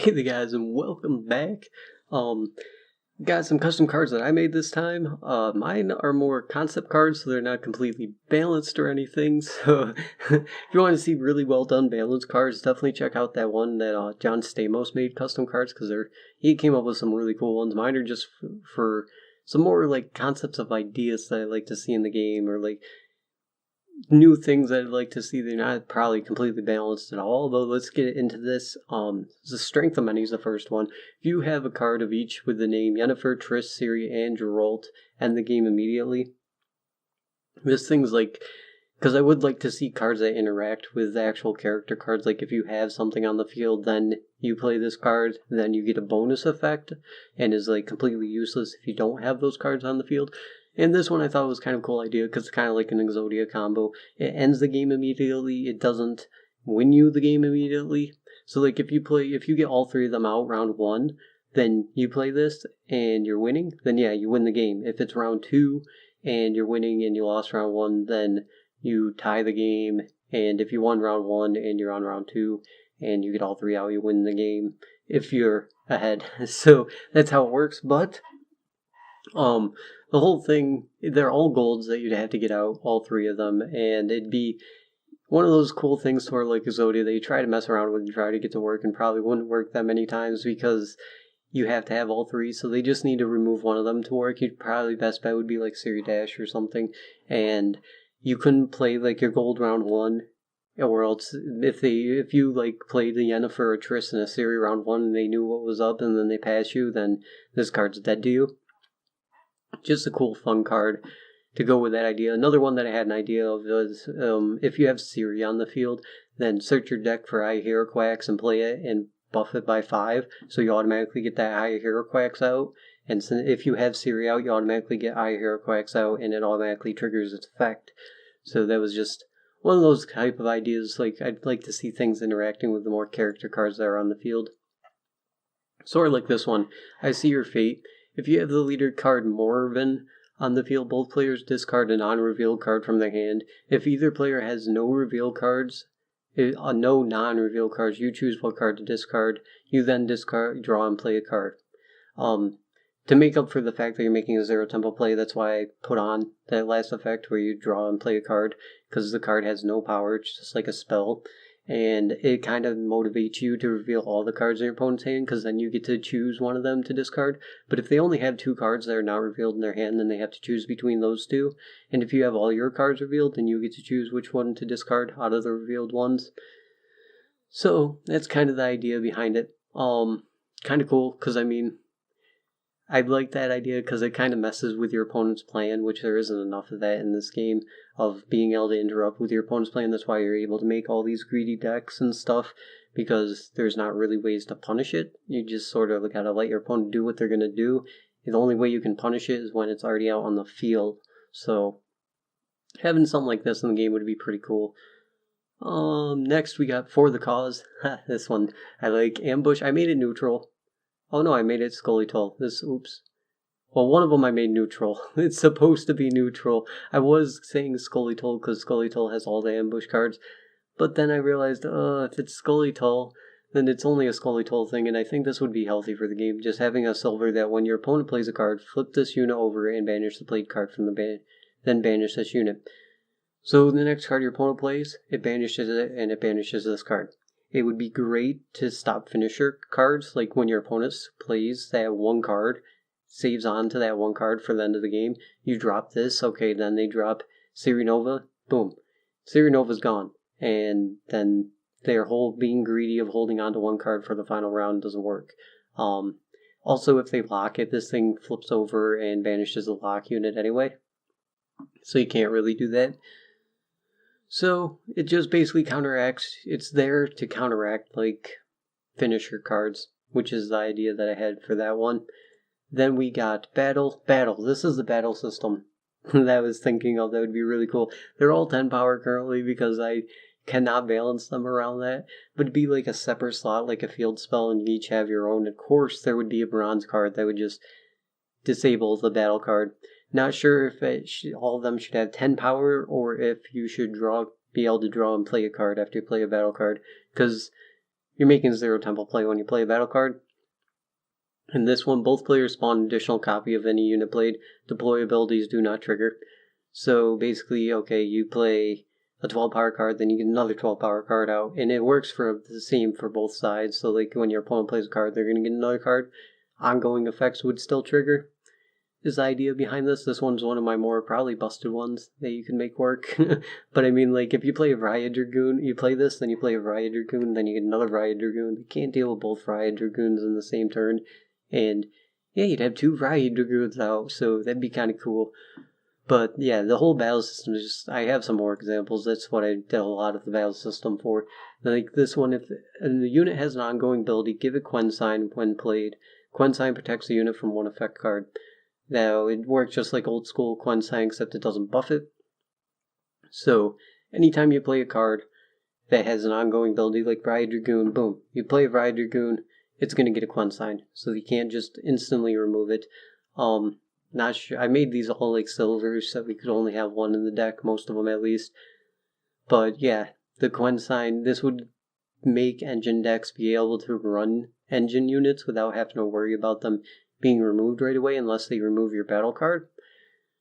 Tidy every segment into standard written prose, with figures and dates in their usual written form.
Hey there guys, and welcome back. Got some custom cards that I made this time. Mine are more concept cards, so they're not completely balanced or anything. So if you want to see really well done balanced cards, definitely check out that one that John Stamos made custom cards, because he came up with some really cool ones. Mine are just for some more like concepts of ideas that I like to see in the game, or like new things I'd like to see. They're not probably completely balanced at all, but let's get into this. The strength of many is the first one. If you have a card of each with the name Yennefer, Triss, Ciri, and Geralt, end the game immediately. This thing's like, because I would like to see cards that interact with the actual character cards. Like if you have something on the field, then you play this card, then you get a bonus effect, and is like completely useless if you don't have those cards on the field. And this one I thought was kind of a cool idea because it's kind of like an Exodia combo. It ends the game immediately. It doesn't win you the game immediately. So like if you get all three of them out round one, then you play this and you're winning, then yeah, you win the game. If it's round two and you're winning and you lost round one, then you tie the game. And if you won round one and you're on round two and you get all three out, you win the game if you're ahead. So that's how it works. But the whole thing, they're all golds that you'd have to get out, all three of them, and it'd be one of those cool things sort of like Exodia that you try to mess around with and try to get to work, and probably wouldn't work that many times because you have to have all three, so they just need to remove one of them to work. You'd probably best bet would be like Ciri Dash or something, and you couldn't play like your gold round one, or else if you like played the Yennefer or Triss in a Ciri round one and they knew what was up and then they pass you, then this card's dead to you. Just a cool, fun card to go with that idea. Another one that I had an idea of is if you have Ciri on the field, then search your deck for Eye Hero Quacks and play it and buff it by 5, so you automatically get that Eye Hero Quacks out. And so if you have Ciri out, you automatically get Eye Hero Quacks out, and it automatically triggers its effect. So that was just one of those type of ideas. Like I'd like to see things interacting with the more character cards that are on the field. Sort of like this one. I See Your Fate. If you have the leader card Morven on the field, both players discard a non-revealed card from their hand. If either player has no reveal cards, no non-reveal cards, you choose what card to discard. You then discard, draw, and play a card. To make up for the fact that you're making a zero tempo play, that's why I put on that last effect where you draw and play a card, because the card has no power, it's just like a spell. And it kind of motivates you to reveal all the cards in your opponent's hand, because then you get to choose one of them to discard. But if they only have 2 cards that are not revealed in their hand, then they have to choose between those 2. And if you have all your cards revealed, then you get to choose which one to discard out of the revealed ones. So that's kind of the idea behind it. Kind of cool, because I mean, I like that idea because it kind of messes with your opponent's plan, which there isn't enough of that in this game, of being able to interrupt with your opponent's plan. That's why you're able to make all these greedy decks and stuff, because there's not really ways to punish it. You just sort of gotta let your opponent do what they're gonna do. The only way you can punish it is when it's already out on the field. So having something like this in the game would be pretty cool. Next we got For the Cause. This one I like. Ambush. I made it neutral. Oh no, I made it Scullytull. Oops. Well, one of them I made neutral. It's supposed to be neutral. I was saying Scullytull because Scullytull has all the ambush cards. But then I realized, if it's Scullytull, then it's only a Scullytull thing, and I think this would be healthy for the game. Just having a silver that when your opponent plays a card, flip this unit over and banish the played card from the ban, then banish this unit. So the next card your opponent plays, it banishes it, and it banishes this card. It would be great to stop finisher cards, like when your opponent plays that one card, saves on to that one card for the end of the game. You drop this, okay, then they drop Ciri Nova, boom. Ciri Nova's gone. And then their whole being greedy of holding on to one card for the final round doesn't work. Also, if they lock it, this thing flips over and banishes the lock unit anyway. So you can't really do that. So it just basically counteracts, it's there to counteract like finisher cards, which is the idea that I had for that one. Then we got Battle. This is the battle system that I was thinking of that would be really cool. They're all 10 power currently because I cannot balance them around that. But it'd be like a separate slot, like a field spell, and you each have your own. Of course, there would be a bronze card that would just disable the battle card. Not sure if all of them should have 10 power, or if you should be able to draw and play a card after you play a battle card. Because you're making zero tempo play when you play a battle card. In this one, both players spawn an additional copy of any unit played. Deploy abilities do not trigger. So basically, okay, you play a 12 power card, then you get another 12 power card out, and it works for the same for both sides. So like when your opponent plays a card, they're going to get another card. Ongoing effects would still trigger. Is the idea behind this. This one's one of my more probably busted ones that you can make work. But I mean, like, if you play a Riot Dragoon, you play this, then you play a Riot Dragoon, then you get another Riot Dragoon. You can't deal with both Riot Dragoons in the same turn. And yeah, you'd have 2 Riot Dragoons out, so that'd be kind of cool. But yeah, the whole battle system is just, I have some more examples. That's what I did a lot of the battle system for. Like this one, if the unit has an ongoing ability, give it Gwent sign when played. Gwent sign protects the unit from one effect card. Now, it works just like old school Gwent sign, except it doesn't buff it. So, anytime you play a card that has an ongoing ability like Riot Dragoon, boom, you play a Riot Dragoon, it's going to get a Gwent sign. So you can't just instantly remove it. Not sure. I made these all like silvers, so we could only have one in the deck, most of them at least. But yeah, the Gwent sign, this would make engine decks be able to run engine units without having to worry about them being removed right away unless they remove your battle card.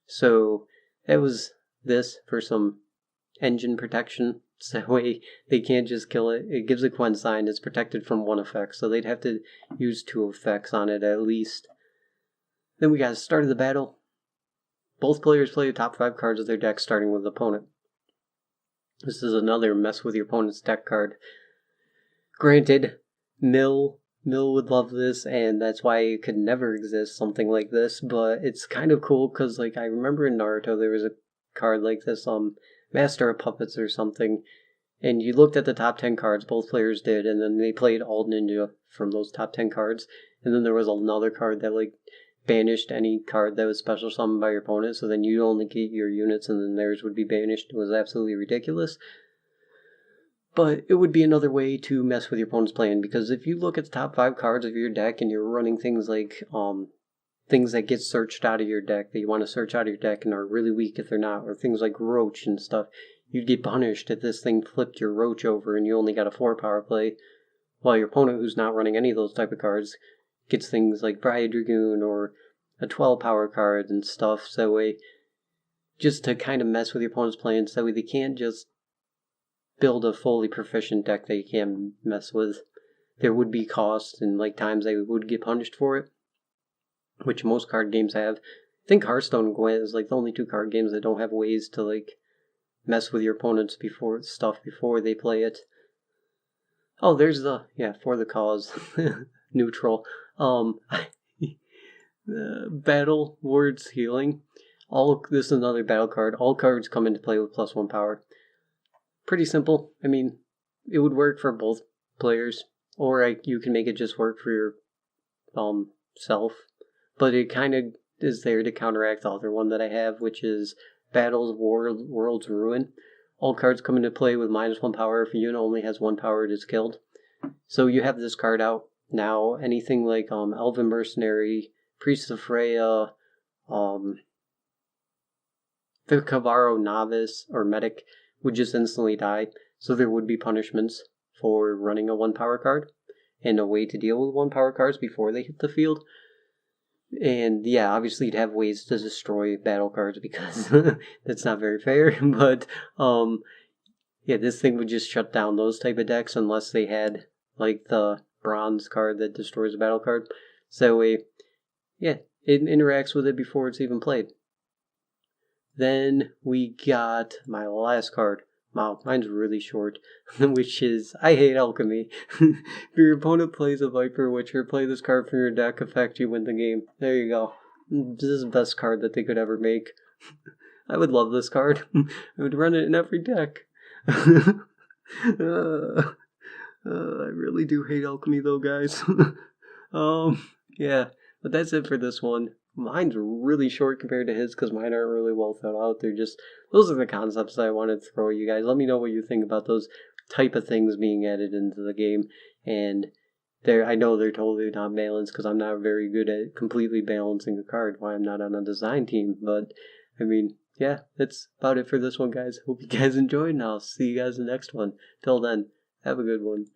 So that was this for some engine protection. So that way they can't just kill it. It gives a Gwent sign, it's protected from 1 effect, so they'd have to use 2 effects on it at least. Then we got the start of the battle. Both players play the top 5 cards of their deck starting with the opponent. This is another mess with your opponent's deck card. Granted, Mill would love this, and that's why it could never exist, something like this, but it's kind of cool, because, like, I remember in Naruto there was a card like this, Master of Puppets or something, and you looked at the top 10 cards, both players did, and then they played all ninja from those top 10 cards, and then there was another card that, like, banished any card that was special summoned by your opponent, so then you only get your units, and then theirs would be banished. It was absolutely ridiculous. But it would be another way to mess with your opponent's plan, because if you look at the top 5 cards of your deck and you're running things like things that get searched out of your deck, that you want to search out of your deck and are really weak if they're not, or things like Roach and stuff, you'd get punished if this thing flipped your Roach over and you only got a 4 power play, while your opponent, who's not running any of those type of cards, gets things like Riot Dragoon or a 12 power card and stuff. So that way, just to kind of mess with your opponent's plans, that way they can't just build a fully proficient deck that you can't mess with. There would be costs and like times they would get punished for it, which most card games have. I think Hearthstone and Gwent is like the only 2 card games that don't have ways to like mess with your opponents before they play it. Oh, there's the for the cause neutral. Battle words healing. This is another battle card. All cards come into play with +1 power. Pretty simple. I mean, it would work for both players, or you can make it just work for your self. But it kind of is there to counteract the other one that I have, which is Battles World's Ruin. All cards come into play with -1 power. If a unit only has 1 power, it is killed. So you have this card out now. Anything like Elven Mercenary, Priest of Freya, the Cavaro Novice or Medic would just instantly die. So there would be punishments for running a 1 power card and a way to deal with 1 power cards before they hit the field. And yeah, obviously you'd have ways to destroy battle cards because that's not very fair. But yeah, this thing would just shut down those type of decks unless they had like the bronze card that destroys a battle card. So it interacts with it before it's even played. Then we got my last card. Wow, mine's really short, which is I Hate Alchemy. If your opponent plays a Viper Witcher, play this card from your deck, effect, you win the game. There you go. This is the best card that they could ever make. I would love this card. I would run it in every deck. I really do hate Alchemy though, guys. Yeah, but that's it for this one. Mine's really short compared to his because mine aren't really well thought out. Those are the concepts that I wanted to throw at you guys. Let me know what you think about those type of things being added into the game. And I know they're totally not balanced because I'm not very good at completely balancing a card. Why I'm not on a design team. But I mean, yeah, that's about it for this one, guys. Hope you guys enjoyed, and I'll see you guys in the next one. Till then, have a good one.